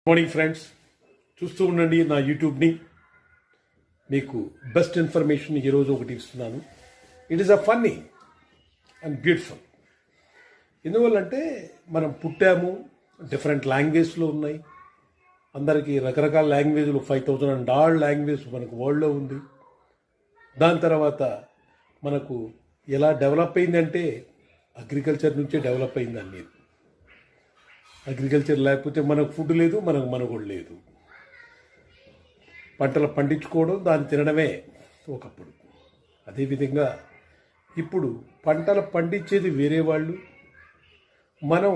Morning friends, చూస్తూ ఉండండి నా యూట్యూబ్ని. మీకు బెస్ట్ ఇన్ఫర్మేషన్ ఈరోజు ఒకటి ఇస్తున్నాను. It is a funny and beautiful. ఎందువల్లంటే మనం పుట్టాము, డిఫరెంట్ లాంగ్వేజ్లో ఉన్నాయి. అందరికీ రకరకాల లాంగ్వేజ్లు 5000 అండ్ ఆల్ లాంగ్వేజ్ మనకు వరల్డ్లో ఉంది. దాని తర్వాత మనకు ఎలా డెవలప్ అయిందంటే అగ్రికల్చర్ నుంచే డెవలప్ అయింది అన్నీ. అగ్రికల్చర్ లేకపోతే మనకు ఫుడ్ లేదు, మనకు మనుగడ లేదు. పంటలు పండించుకోవడం, దాన్ని తినడమే ఒకప్పుడు. అదేవిధంగా ఇప్పుడు పంటలు పండించేది వేరే వాళ్ళు, మనం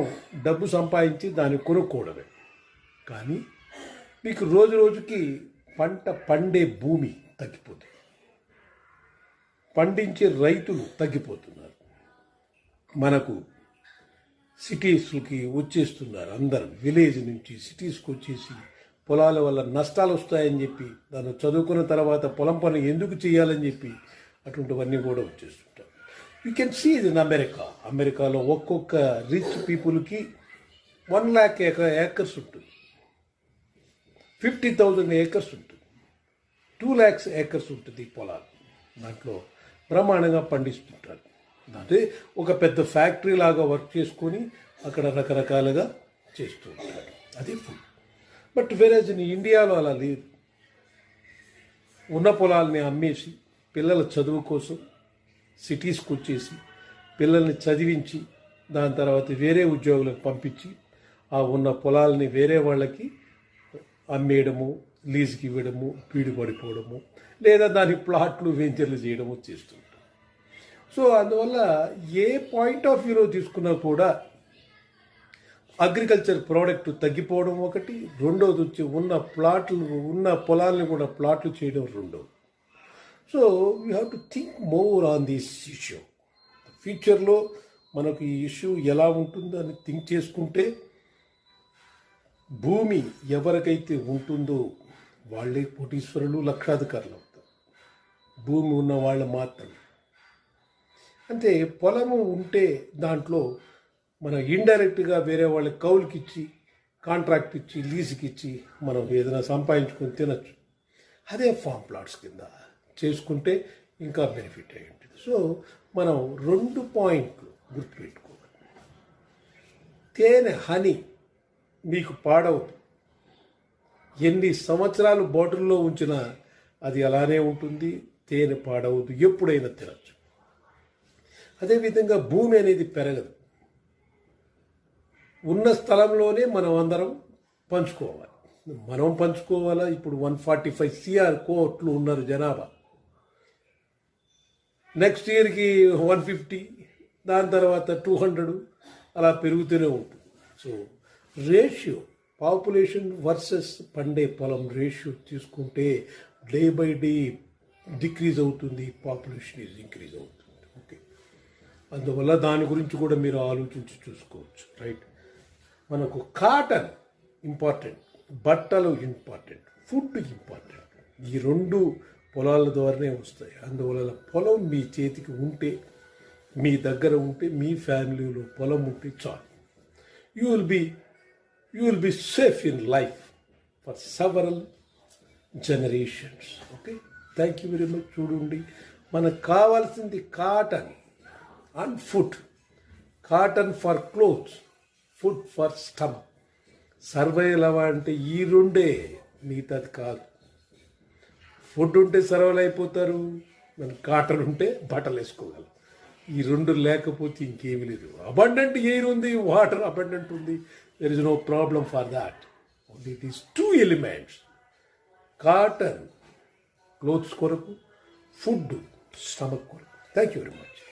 డబ్బు సంపాదించి దాన్ని కొనుక్కోవడమే. కానీ మీకు రోజు రోజుకి పంట పండే భూమి తగ్గిపోతుంది, పండించే రైతులు తగ్గిపోతున్నారు. మనకు సిటీస్కి వచ్చేస్తున్నారు అందరూ. విలేజ్ నుంచి సిటీస్కి వచ్చేసి పొలాల వల్ల నష్టాలు వస్తాయని చెప్పి, దాన్ని చదువుకున్న తర్వాత పొలం పని ఎందుకు చేయాలని చెప్పి అటువంటివన్నీ కూడా వచ్చేస్తుంటారు. యూ కెన్ సీ ఇది ఇన్ అమెరికాలో ఒక్కొక్క రిచ్ పీపుల్కి 1 lakh ఏకర్స్ ఉంటుంది, 50,000 ఏకర్స్ ఉంటుంది, 2 lakhs ఏకర్స్ ఉంటుంది పొలాలు. దాంట్లో బ్రహ్మాండంగా పండిస్తుంటారు. అదే ఒక పెద్ద ఫ్యాక్టరీ లాగా వర్క్ చేసుకొని అక్కడ రకరకాలుగా చేస్తూ ఉంటారు. అది ఫుడ్. బట్ వేరేజ్ ఇండియాలో అలా లేదు. ఉన్న పొలాలని అమ్మేసి పిల్లల చదువు కోసం సిటీస్కి వచ్చేసి పిల్లల్ని చదివించి దాని తర్వాత వేరే ఉద్యోగులకు పంపించి ఆ ఉన్న పొలాలని వేరే వాళ్ళకి అమ్మేయడము, లీజుకి ఇవ్వడము, పీడు పడిపోవడము, లేదా దాని ప్లాట్లు వెంచర్లు చేయడము చేస్తుంటారు. సో అందువల్ల ఏ పాయింట్ ఆఫ్ వ్యూలో తీసుకున్నా కూడా అగ్రికల్చర్ ప్రోడక్ట్ తగ్గిపోవడం ఒకటి, రెండోది వచ్చి ఉన్న పొలాలను కూడా ప్లాట్లు చేయడం రెండోది. So we have to think more on this issue. ఫ్యూచర్లో మనకు ఈ ఇష్యూ ఎలా ఉంటుందో అని థింక్ చేసుకుంటే భూమి ఎవరికైతే ఉంటుందో వాళ్ళే కోటీశ్వరులు, లక్షాధికారులు అవుతారు. భూమి ఉన్న వాళ్ళు మాత్రమే. అంటే పొలము ఉంటే దాంట్లో మనం ఇండైరెక్ట్గా వేరే వాళ్ళకి కౌలుకి ఇచ్చి, కాంట్రాక్ట్ ఇచ్చి, లీజుకి ఇచ్చి మనం ఏదైనా సంపాదించుకొని తినచ్చు. అదే ఫామ్ ప్లాట్స్ కింద చేసుకుంటే ఇంకా బెనిఫిట్ అయి ఉంటుంది. సో మనం 2 పాయింట్లు గుర్తుపెట్టుకోవాలి. తేనె, హనీ మీకు పాడవుతుంది. ఎన్ని సంవత్సరాలు బాటిల్లో ఉంచినా అది అలానే ఉంటుంది, తేనె పాడవద్దు, ఎప్పుడైనా తినచ్చు. అదేవిధంగా భూమి అనేది పెరగదు. ఉన్న స్థలంలోనే మనం అందరం పంచుకోవాలి. మనం పంచుకోవాలా? ఇప్పుడు 145 CR కోట్లు ఉన్నారు జనాభా. నెక్స్ట్ ఇయర్కి 150, దాని తర్వాత 200 అలా పెరుగుతూనే ఉంటుంది. సో రేషియో పాపులేషన్ వర్సెస్ పండే పొలం రేషియో తీసుకుంటే డే బై డే డిక్రీజ్ అవుతుంది, పాపులేషన్ ఈజ్ ఇంక్రీజ్ అవుతుంది. ఓకే, అందువల్ల దాని గురించి కూడా మీరు ఆలోచించి చూసుకోవచ్చు. రైట్, మనకు కాటన్ ఇంపార్టెంట్, బట్టలు ఇంపార్టెంట్, ఫుడ్ ఇంపార్టెంట్. ఈ 2 పొలాల ద్వారానే వస్తాయి. అందువల్ల పొలం మీ చేతికి ఉంటే, మీ దగ్గర ఉంటే, మీ ఫ్యామిలీలో పొలం ఉంటే చాలు. You will be safe in life for several generations. Okay, thank you very much. చూడండి, మనకు కావాల్సింది cotton and food. Cotton for clothes, food for stomach. Survival అవ్వాలంటే ఈ 2 మిగతాది కాదు. ఫుడ్ ఉంటే సర్వైవల్ అయిపోతారు, మనకు కాటన్ ఉంటే బట్టలు వేసుకోగలం. ఈ 2 లేకపోతే ఇంకేమీ లేదు. అబండెంట్ ఎయిర్ ఉంది, వాటర్ అబండెంట్ ఉంది, there is no problem for that. Only these 2 elements, cotton clothes కొరకు, ఫుడ్ స్టమక్ కొరకు. Thank you very much.